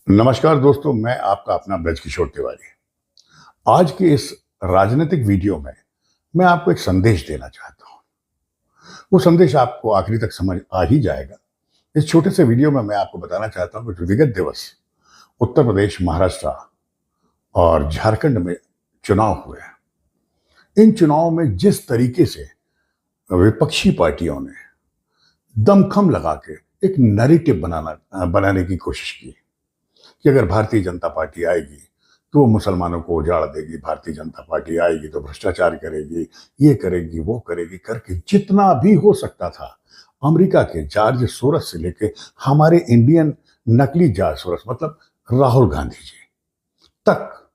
नमस्कार दोस्तों, मैं आपका अपना ब्रजकिशोर तिवारी। आज के इस राजनीतिक वीडियो में मैं आपको एक संदेश देना चाहता हूँ। वो संदेश आपको आखिरी तक समझ आ ही जाएगा। इस छोटे से वीडियो में मैं आपको बताना चाहता हूँ कि विगत दिवस उत्तर प्रदेश, महाराष्ट्र और झारखंड में चुनाव हुए हैं। इन चुनावों में जिस तरीके से विपक्षी पार्टियों ने दमखम लगा के एक नैरेटिव बनाने की कोशिश की कि अगर भारतीय जनता पार्टी आएगी तो वो मुसलमानों को उजाड़ देगी, भारतीय जनता पार्टी आएगी तो भ्रष्टाचार करेगी, ये करेगी, वो करेगी, करके जितना भी हो सकता था अमेरिका के जॉर्ज सोरस से लेके हमारे इंडियन नकली जॉर्ज सोरस मतलब राहुल गांधी जी तक,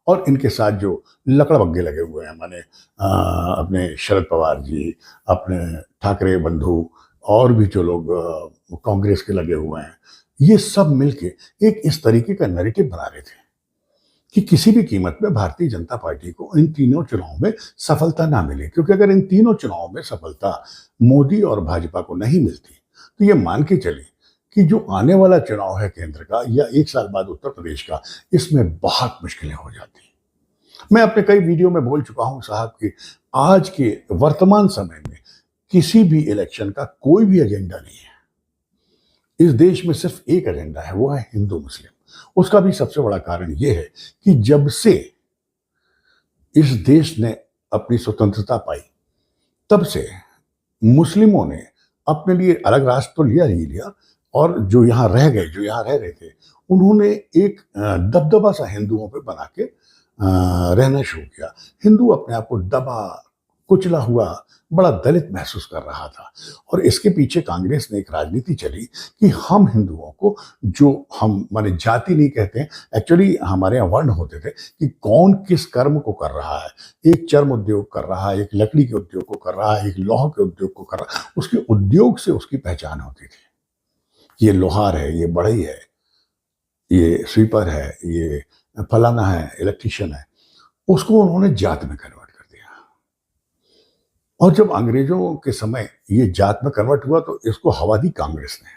और इनके साथ जो लकड़बग्गे लगे हुए हैं माने अपने शरद पवार जी, अपने ठाकरे बंधु और भी जो लोग कांग्रेस के लगे हुए हैं, ये सब मिलके एक इस तरीके का नैरेटिव बना रहे थे कि किसी भी कीमत पे भारतीय जनता पार्टी को इन तीनों चुनावों में सफलता ना मिले, क्योंकि अगर इन तीनों चुनावों में सफलता मोदी और भाजपा को नहीं मिलती तो ये मान के चले कि जो आने वाला चुनाव है केंद्र का या एक साल बाद उत्तर प्रदेश का, इसमें बहुत मुश्किलें हो जाती। मैं अपने कई वीडियो में बोल चुका हूं साहब कि आज के वर्तमान समय में किसी भी इलेक्शन का कोई भी एजेंडा नहीं है। इस देश में सिर्फ एक एजेंडा है, वो है हिंदू मुस्लिम। उसका भी सबसे बड़ा कारण यह है कि जब से इस देश ने अपनी स्वतंत्रता पाई तब से मुस्लिमों ने अपने लिए अलग राष्ट्र तो लिया ही लिया, और जो यहाँ रह गए, जो यहाँ रह रहे थे, उन्होंने एक दबदबा सा हिंदुओं पे बना के रहना शुरू किया। हिंदू अपने आप को दबा कुचला हुआ, बड़ा दलित महसूस कर रहा था, और इसके पीछे कांग्रेस ने एक राजनीति चली कि हम हिंदुओं को, जो हम माने जाति नहीं कहते हैं, एक्चुअली हमारे यहाँ वर्ण होते थे कि कौन किस कर्म को कर रहा है। एक चर्म उद्योग कर रहा है, एक लकड़ी के उद्योग को कर रहा है, एक लौह के उद्योग को कर रहा है, उसके उद्योग से उसकी पहचान होती थी। ये लोहार है, ये बढ़ई है, ये स्वीपर है, ये फलाना है, इलेक्ट्रीशियन है। उसको उन्होंने जात में कन्वर्ट कर दिया, और जब अंग्रेजों के समय ये जात में कन्वर्ट हुआ तो इसको हवा दी कांग्रेस ने।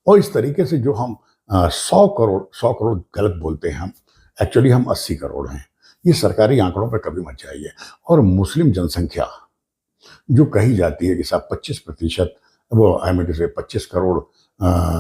और इस तरीके से जो हम 100 करोड़ गलत बोलते हैं, हम एक्चुअली हम 80 करोड़ हैं। ये सरकारी आंकड़ों पर कभी मत जाइए। और मुस्लिम जनसंख्या जो कही जाती है कि साहब 25%, वो आई मीन से 25 करोड़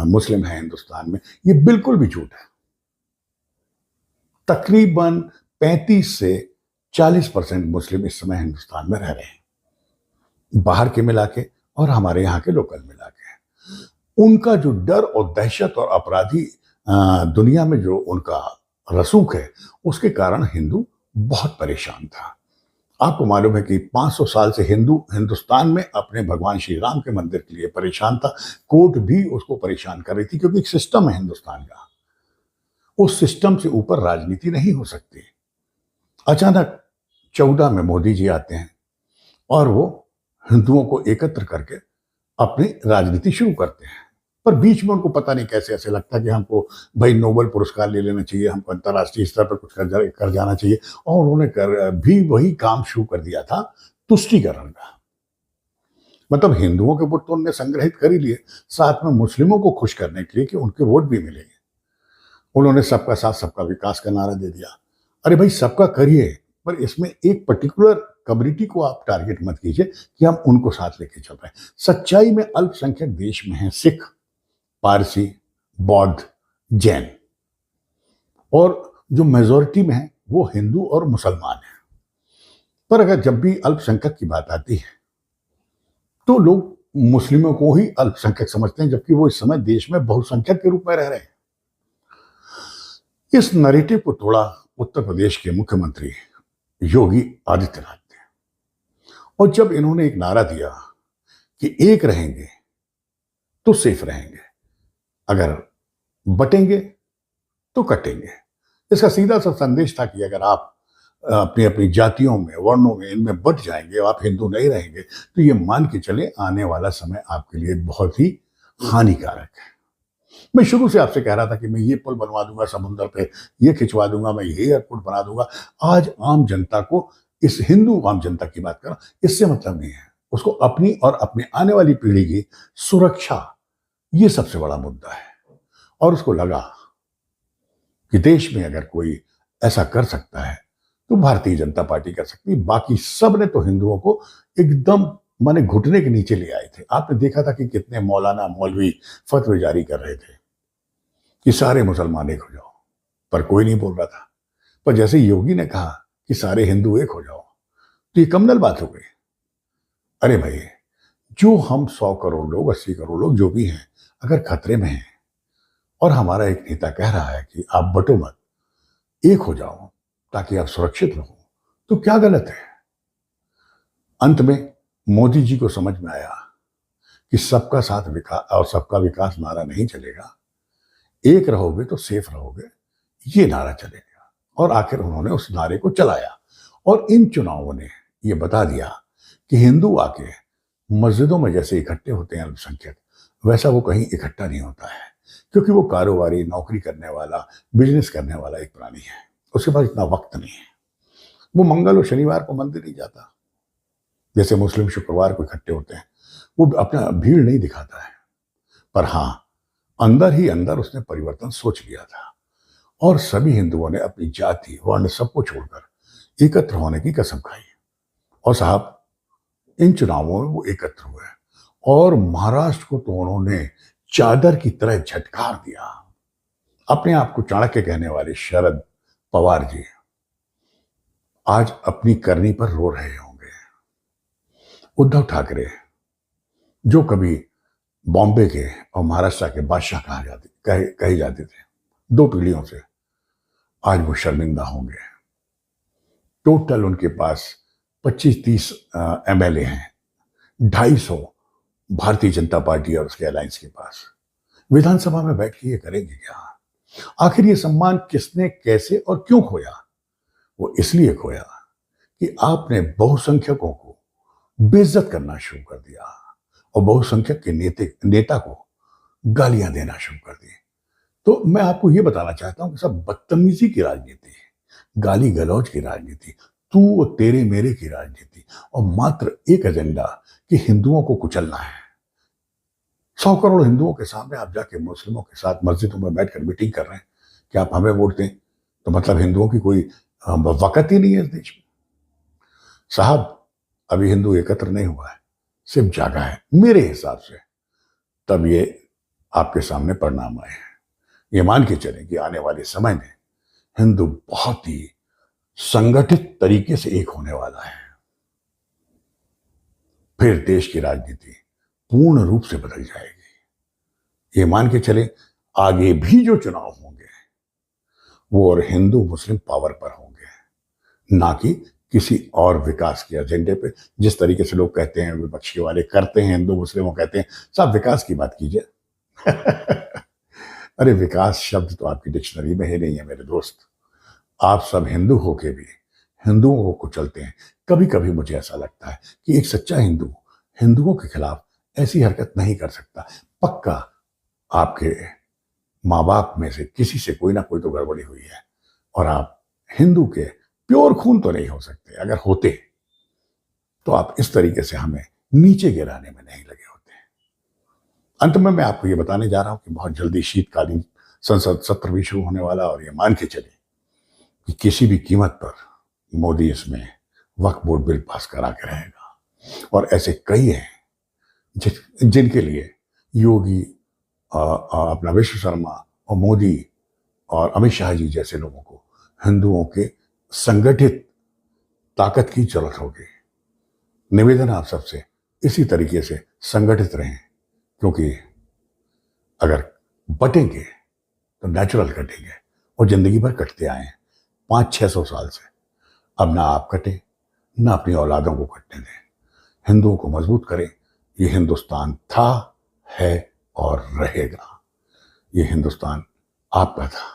मुस्लिम हैं हिंदुस्तान में, ये बिल्कुल भी झूठ है। तकरीबन 35 से 40% मुस्लिम इस समय हिंदुस्तान में रह रहे हैं, बाहर के मिला के और हमारे यहाँ के लोकल मिला के। उनका जो डर और दहशत और अपराधी दुनिया में जो उनका रसूख है, उसके कारण हिंदू बहुत परेशान था। आपको मालूम है कि 500 साल से हिंदू हिंदुस्तान में अपने भगवान श्री राम के मंदिर के लिए परेशान था। कोर्ट भी उसको परेशान कर रही थी, क्योंकि एक सिस्टम है हिंदुस्तान का, उस सिस्टम से ऊपर राजनीति नहीं हो सकती। अचानक 14 में मोदी जी आते हैं और वो हिंदुओं को एकत्र करके अपनी राजनीति शुरू करते हैं, पर बीच में उनको पता नहीं कैसे ऐसे लगता कि हमको भाई नोबेल पुरस्कार ले लेना चाहिए, हमको अंतर्राष्ट्रीय स्तर पर कुछ कर जाना चाहिए। और उन्होंने भी वही काम शुरू कर दिया था, तुष्टीकरण का। मतलब हिंदुओं के वोट तो उन्होंने संग्रहित कर ही लिए, साथ में मुस्लिमों को खुश करने के लिए कि उनके वोट भी मिलेंगे। उन्होंने सबका साथ सबका विकास का नारा दे दिया। अरे भाई सबका करिए, पर इसमें एक पर्टिकुलर कम्युनिटी को आप टारगेट मत कीजिए कि हम उनको साथ लेके चल रहे हैं। सच्चाई में अल्पसंख्यक देश में है सिख, पारसी, बौद्ध, जैन, और जो मेजोरिटी में है वो हिंदू और मुसलमान है। पर अगर जब भी अल्पसंख्यक की बात आती है तो लोग मुस्लिमों को ही अल्पसंख्यक समझते हैं, जबकि वो इस समय देश में बहुसंख्यक के रूप में रह रहे हैं। इस नैरेटिव को तोड़ा उत्तर प्रदेश के मुख्यमंत्री योगी आदित्यनाथ ने, और जब इन्होंने एक नारा दिया कि एक रहेंगे तो सेफ रहेंगे, अगर बटेंगे तो कटेंगे। इसका सीधा सा संदेश था कि अगर आप अपनी अपनी जातियों में, वर्णों में, इनमें बट जाएंगे, आप हिंदू नहीं रहेंगे, तो ये मान के चले आने वाला समय आपके लिए बहुत ही हानिकारक है। मैं शुरू से आपसे कह रहा था कि मैं ये पुल बनवा दूंगा समुद्र पे, ये खिंचवा दूंगा, मैं ये एयरपोर्ट बना दूंगा। आज आम जनता को, इस हिंदू आम जनता की बात कर रहा हूं, इससे मतलब नहीं है। उसको अपनी और अपने आने वाली पीढ़ी की सुरक्षा, ये सबसे बड़ा मुद्दा है। और उसको लगा कि देश में अगर कोई ऐसा कर सकता है तो भारतीय जनता पार्टी कर सकती है। बाकी सब ने तो हिंदुओं को एकदम माने घुटने के नीचे ले आए थे। आपने देखा था कि कितने मौलाना मौलवी फतवे जारी कर रहे थे कि सारे मुसलमान एक हो जाओ, पर कोई नहीं बोल रहा था। पर जैसे योगी ने कहा कि सारे हिंदू एक हो जाओ, तो ये कमनल बात हो गई। अरे भाई, जो हम 100 करोड़ लोग, 80 करोड़ लोग जो भी हैं, अगर खतरे में हैं और हमारा एक नेता कह रहा है कि आप बटो मत, एक हो जाओ ताकि आप सुरक्षित रहो, तो क्या गलत है? अंत में मोदी जी को समझ में आया कि सबका साथ विकास और सबका विकास नारा नहीं चलेगा, एक रहोगे तो सेफ रहोगे, ये नारा चलेगा। और आखिर उन्होंने उस नारे को चलाया। और इन चुनावों ने ये बता दिया कि हिंदू आके मस्जिदों में जैसे इकट्ठे होते हैं अल्पसंख्यक, वैसा वो कहीं इकट्ठा नहीं होता है, क्योंकि वो कारोबारी, नौकरी करने वाला, बिजनेस करने वाला एक प्राणी है। उसके पास इतना वक्त नहीं है। वो मंगल और शनिवार को मंदिर नहीं जाता जैसे मुस्लिम शुक्रवार को इकट्ठे होते हैं। वो अपना भीड़ नहीं दिखाता है। पर हाँ, अंदर ही अंदर उसने परिवर्तन सोच लिया था और सभी हिंदुओं ने अपनी जाति, वर्ण सबको छोड़कर एकत्र होने की कसम खाई। और साहब, इन चुनावों में वो एकत्र हुए और महाराष्ट्र को तो उन्होंने चादर की तरह झटकार दिया। अपने आप को चाणक्य कहने वाले शरद पवार जी आज अपनी करनी पर रो रहे होंगे। उद्धव ठाकरे, जो कभी बॉम्बे के और महाराष्ट्र के बादशाह कहे जाते थे 2 पीढ़ियों से, आज वो शर्मिंदा होंगे। टोटल उनके पास 25-30 MLA हैं, 250 भारतीय जनता पार्टी और उसके अलायंस के पास। विधानसभा में बैठ के ये करेंगे क्या? आखिर ये सम्मान किसने, कैसे और क्यों खोया? वो इसलिए खोया कि आपने बहुसंख्यकों को बेइज्जत करना शुरू कर दिया और बहुसंख्यक के नेता को गालियां देना शुरू कर दी। तो मैं आपको ये बताना चाहता हूं कि सब बदतमीजी की राजनीति है, गाली गलौज की राजनीति, तू और तेरे मेरे की राजनीति, और मात्र एक एजेंडा कि हिंदुओं को कुचलना है। 100 करोड़ हिंदुओं के सामने आप जाके मुस्लिमों के साथ मस्जिदों में बैठकर मीटिंग कर रहे हैं कि आप हमें वोट दें, तो मतलब हिंदुओं की कोई वक़्त ही नहीं है इस देश में। साहब, अभी हिंदू एकत्र नहीं हुआ है, सिर्फ जागा है मेरे हिसाब से। तब ये आपके सामने परिणाम आए हैं। ये मान के चलें कि आने वाले समय में हिंदू बहुत ही संगठित तरीके से एक होने वाला है। फिर देश की राजनीति पूर्ण रूप से बदल जाएगी। ये मान के चले, आगे भी जो चुनाव होंगे वो और हिंदू मुस्लिम पावर पर होंगे, ना कि किसी और विकास के एजेंडे पे। जिस तरीके से लोग कहते हैं, विपक्षी वाले करते हैं, हिंदू मुस्लिमों कहते हैं, साहब विकास की बात कीजिए। अरे विकास शब्द तो आपकी डिक्शनरी में ही नहीं है मेरे दोस्त। आप सब हिंदू होके भी हिंदुओं को कुचलते हैं। कभी कभी मुझे ऐसा लगता है कि एक सच्चा हिंदू हिंदुओं के खिलाफ ऐसी हरकत नहीं कर सकता। पक्का आपके माँ बाप में से किसी से कोई ना कोई तो गड़बड़ी हुई है, और आप हिंदू के प्योर खून तो नहीं हो सकते। अगर होते तो आप इस तरीके से हमें नीचे गिराने में नहीं लगे होते। अंत में मैं आपको ये बताने जा रहा हूं कि बहुत जल्दी शीतकालीन संसद सत्र भी शुरू होने वाला, और ये मान के चले कि किसी भी कीमत पर मोदी इसमें वक्फ बोर्ड बिल पास करा के रहेगा। और ऐसे कई हैं जिनके लिए योगी, अपना विश्व शर्मा और मोदी और अमित शाह जी जैसे लोगों को हिंदुओं के संगठित ताकत की जरूरत होगी। निवेदन आप सबसे, इसी तरीके से संगठित रहें, क्योंकि अगर बटेंगे तो नेचुरल कटेंगे, और जिंदगी भर कटते आए हैं 500-600 साल से। अब ना आप कटे, ना अपनी औलादों को कटने दें। हिंदुओं को मजबूत करें। ये हिंदुस्तान था, है और रहेगा। ये हिंदुस्तान आपका था,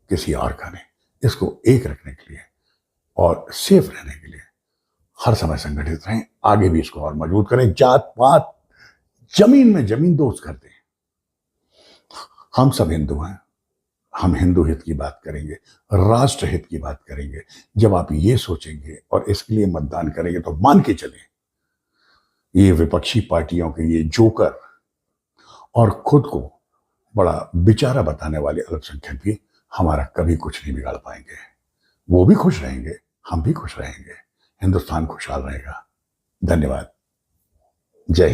किसी और का नहीं। इसको एक रखने के लिए और सेफ रहने के लिए हर समय संगठित रहें। आगे भी इसको और मजबूत करें। जात पात, जमीन में जमीन दोस्त कर दें। हम सब हिंदू हैं। हम हिंदू हित की बात करेंगे, राष्ट्र हित की बात करेंगे। जब आप ये सोचेंगे और इसके लिए मतदान करेंगे, तो मान के चलें, ये विपक्षी पार्टियों के ये जोकर और खुद को बड़ा बेचारा बताने वाले अल्पसंख्यक भी हमारा कभी कुछ नहीं बिगाड़ पाएंगे। वो भी खुश रहेंगे, हम भी खुश रहेंगे, हिंदुस्तान खुशहाल रहेगा। धन्यवाद। जय हिंद।